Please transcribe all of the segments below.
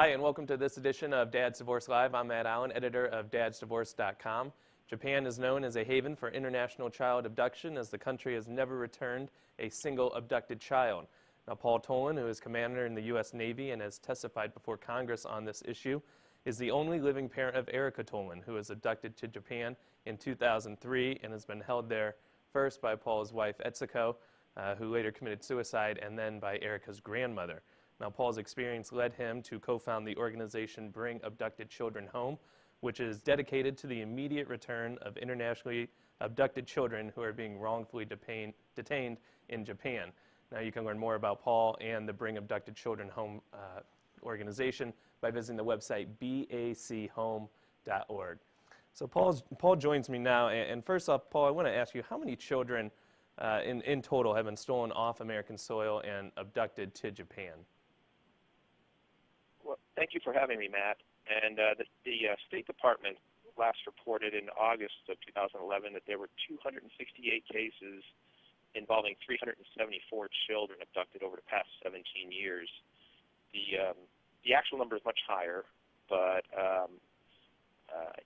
Hi, and welcome to this edition of Dad's Divorce Live. I'm Matt Allen, editor of dadsdivorce.com. Japan is known as a haven for international child abduction, as the country has never returned a single abducted child. Now, Paul Toland, who is commander in the U.S. Navy and has testified before Congress on this issue, is the only living parent of Erica Toland, who was abducted to Japan in 2003 and has been held there first by Paul's wife, Etsuko, who later committed suicide, and then by Erica's grandmother. Now, Paul's experience led him to co-found the organization Bring Abducted Children Home, which is dedicated to the immediate return of internationally abducted children who are being wrongfully detained in Japan. Now, you can learn more about Paul and the Bring Abducted Children Home organization by visiting the website bachome.org. So Paul joins me now, and first off, Paul, I want to ask you, how many children in total have been stolen off American soil and abducted to Japan? Well, thank you for having me, Matt. And the State Department last reported in August of 2011 that there were 268 cases involving 374 children abducted over the past 17 years. The actual number is much higher, but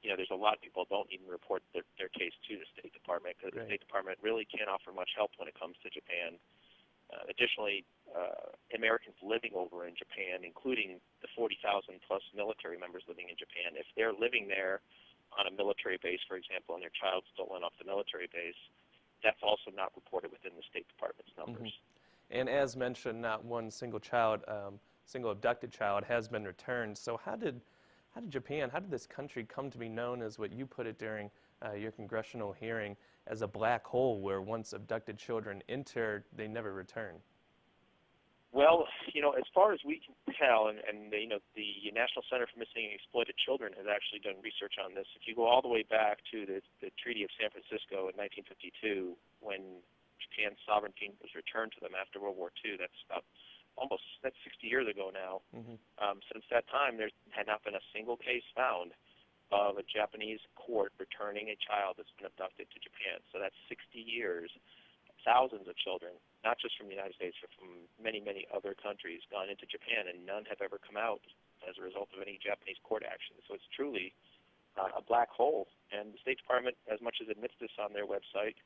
there's a lot of people who don't even report their case to the State Department because the State Department really can't offer much help when it comes to Japan. Additionally, Americans living over in Japan, including the 40,000 plus military members living in Japan, if they're living there on a military base, for example, and their child's stolen off the military base, that's also not reported within the State Department's numbers. Mm-hmm. And as mentioned, not one single abducted child has been returned. So how did this country come to be known, as what you put it during your congressional hearing, as a black hole where once abducted children enter, they never return? Well, as far as we can tell, and the National Center for Missing and Exploited Children has actually done research on this. If you go all the way back to the Treaty of San Francisco in 1952, when Japan's sovereignty was returned to them after World War II, that's 60 years ago now. Mm-hmm. Since that time, there had not been a single case found of a Japanese court returning a child that's been abducted to Japan. So that's 60 years. Thousands of children, not just from the United States, but from many, many other countries, gone into Japan, and none have ever come out as a result of any Japanese court action. So it's truly a black hole. And the State Department, as much as admits this on their website,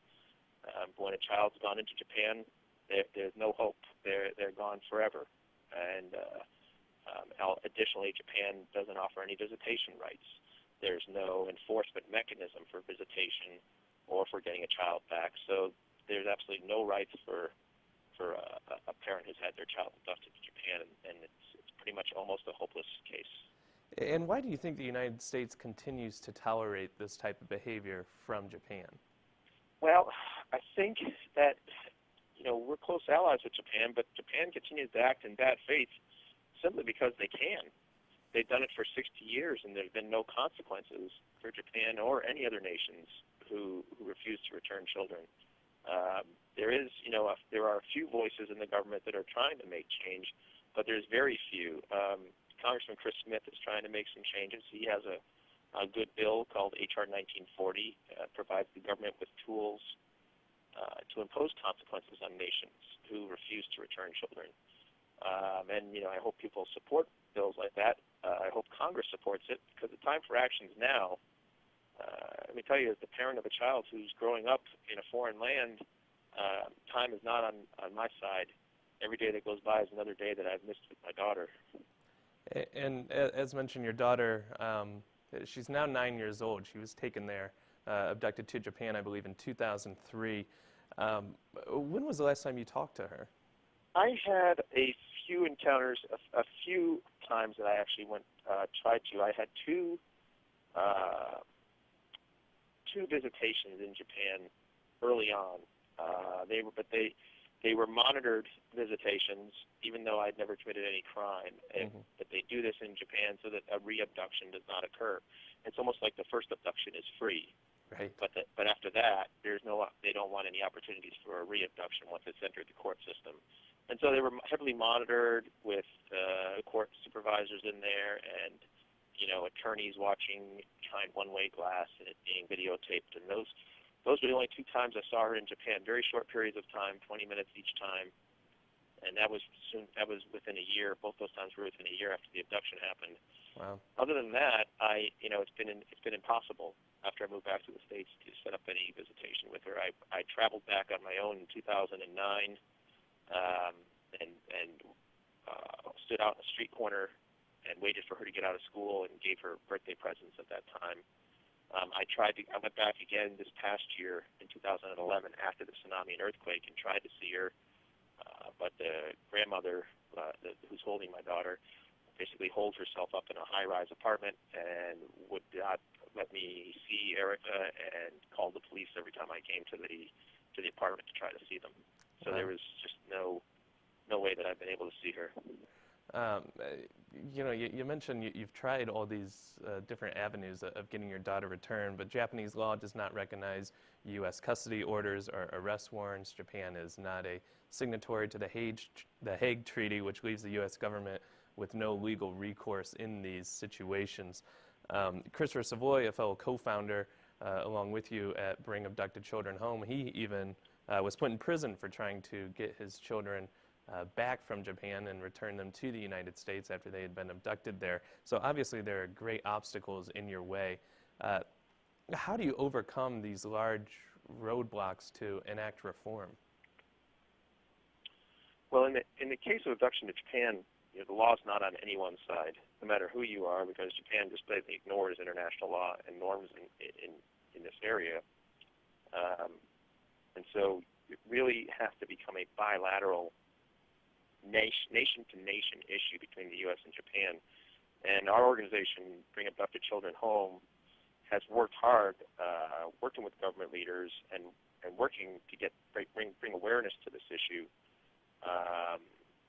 when a child's gone into Japan, there's no hope. They're gone forever. And additionally, Japan doesn't offer any visitation rights. There's no enforcement mechanism for visitation or for getting a child back. So there's absolutely no rights for a parent who's had their child abducted to Japan, and it's pretty much almost a hopeless case. And why do you think the United States continues to tolerate this type of behavior from Japan? Well, I think that we're close allies with Japan, but Japan continues to act in bad faith simply because they can. They've done it for 60 years, and there's been no consequences for Japan or any other nations who refuse to return children. There are a few voices in the government that are trying to make change, but there's very few. Congressman Chris Smith is trying to make some changes. He has a good bill called H.R. 1940, provides the government with tools to impose consequences on nations who refuse to return children. I hope people support bills like that. I hope Congress supports it, because the time for action is now. Let me tell you, as the parent of a child who's growing up in a foreign land, time is not on my side. Every day that goes by is another day that I've missed with my daughter. And as mentioned, your daughter, she's now 9 years old. She was taken there, abducted to Japan, I believe, in 2003. When was the last time you talked to her? I had a few encounters, a few times that I actually tried to. I had two visitations in Japan early on. They were monitored visitations, even though I'd never committed any crime. But they do this in Japan so that a re-abduction does not occur. It's almost like the first abduction is free. Right. But after that, they don't want any opportunities for a re-abduction once it's entered the court system. And so they were heavily monitored with court supervisors in there, and attorneys watching behind one-way glass, and it being videotaped. And those were the only two times I saw her in Japan. Very short periods of time, 20 minutes each time. and that was within a year. Both those times were within a year after the abduction happened. Wow. Other than that, it's been impossible after I moved back to the States to set up any visitation with her. I traveled back on my own in 2009, and stood out in a street corner and waited for her to get out of school and gave her birthday presents at that time. I went back again this past year in 2011 after the tsunami and earthquake and tried to see her, but the grandmother who's holding my daughter basically holds herself up in a high-rise apartment and would not let me see Erica, and called the police every time I came to the apartment to try to see them. So there was just no way that I've been able to see her. You mentioned you've tried all these different avenues of getting your daughter returned, but Japanese law does not recognize U.S. custody orders or arrest warrants. Japan is not a signatory to the Hague Treaty, which leaves the U.S. government with no legal recourse in these situations. Christopher Savoy, a fellow co-founder along with you at Bring Abducted Children Home, he even was put in prison for trying to get his children back from Japan and return them to the United States after they had been abducted there. So obviously there are great obstacles in your way. How do you overcome these large roadblocks to enact reform? Well, in the case of abduction to Japan, the law is not on anyone's side, no matter who you are, because Japan just blatantly ignores international law and norms in this area. And so it really has to become a bilateral nation-to-nation issue between the U.S. and Japan. And our organization, Bring Abducted Children Home, has worked hard, working with government leaders and working to bring awareness to this issue,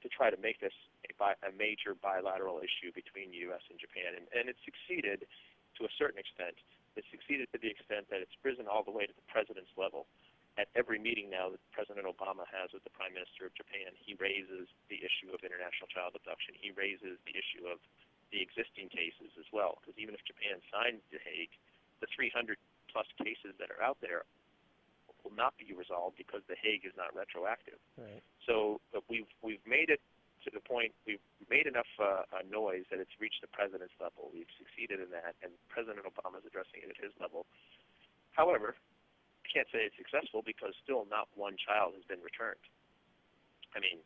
to try to make this a major bilateral issue between the U.S. and Japan. And it's succeeded to a certain extent. It's succeeded to the extent that it's risen all the way to the president's level. At every meeting now that President Obama has with the Prime Minister of Japan, he raises the issue of international child abduction. He raises the issue of the existing cases as well, because even if Japan signs the Hague, the 300-plus cases that are out there will not be resolved because the Hague is not retroactive. Right. So we've made it to the point, we've made enough noise that it's reached the president's level. We've succeeded in that, and President Obama is addressing it at his level. However, I can't say it's successful because still not one child has been returned. I mean,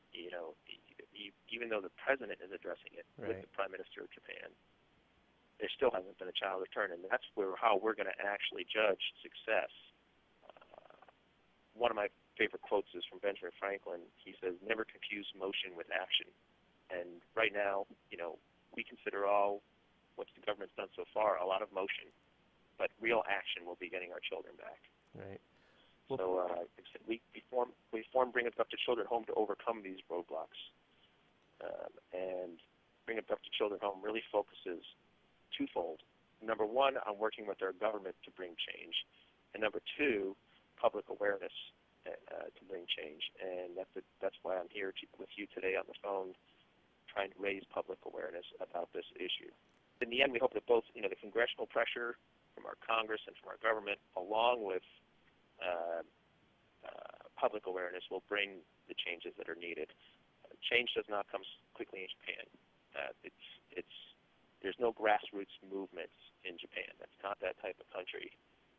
even though the president is addressing it with the Prime Minister of Japan, there still hasn't been a child returned, and that's how we're going to actually judge success. One of my favorite quotes is from Benjamin Franklin. He says, "Never confuse motion with action." And right now, we consider all what the government's done so far a lot of motion, but real action will be getting our children back. Right. Well, so we formed Bring Abducted Children Home to overcome these roadblocks. And Bring Abducted Children Home really focuses twofold. Number one, on working with our government to bring change. And number two, public awareness to bring change. And that's why I'm here with you today on the phone, trying to raise public awareness about this issue. In the end, we hope that both the congressional pressure from our Congress and from our government, along with public awareness, will bring the changes that are needed. Change does not come quickly in Japan. There's no grassroots movements in Japan. That's not that type of country.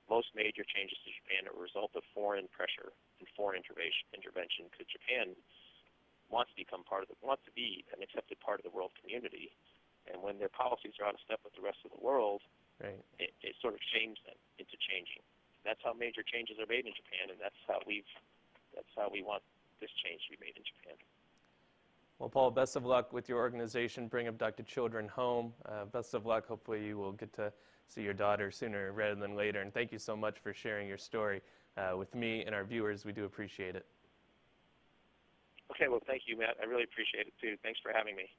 Most major changes to Japan are a result of foreign pressure and foreign intervention, because Japan wants to be an accepted part of the world community. And when their policies are out of step with the rest of the world, it sort of shames them into changing. That's how major changes are made in Japan, and that's how we want this change to be made in Japan. Well, Paul, best of luck with your organization, Bring Abducted Children Home. Best of luck. Hopefully you will get to see your daughter sooner rather than later. And thank you so much for sharing your story with me and our viewers. We do appreciate it. Okay, well, thank you, Matt. I really appreciate it, too. Thanks for having me.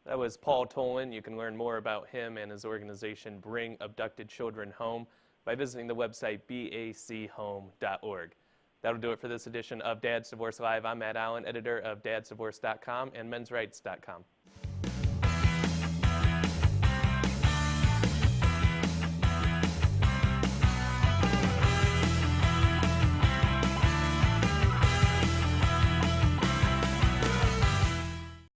That was Paul Toland. You can learn more about him and his organization, Bring Abducted Children Home, by visiting the website bachome.org. That'll do it for this edition of Dad's Divorce Live. I'm Matt Allen, editor of dadsdivorce.com and mensrights.com.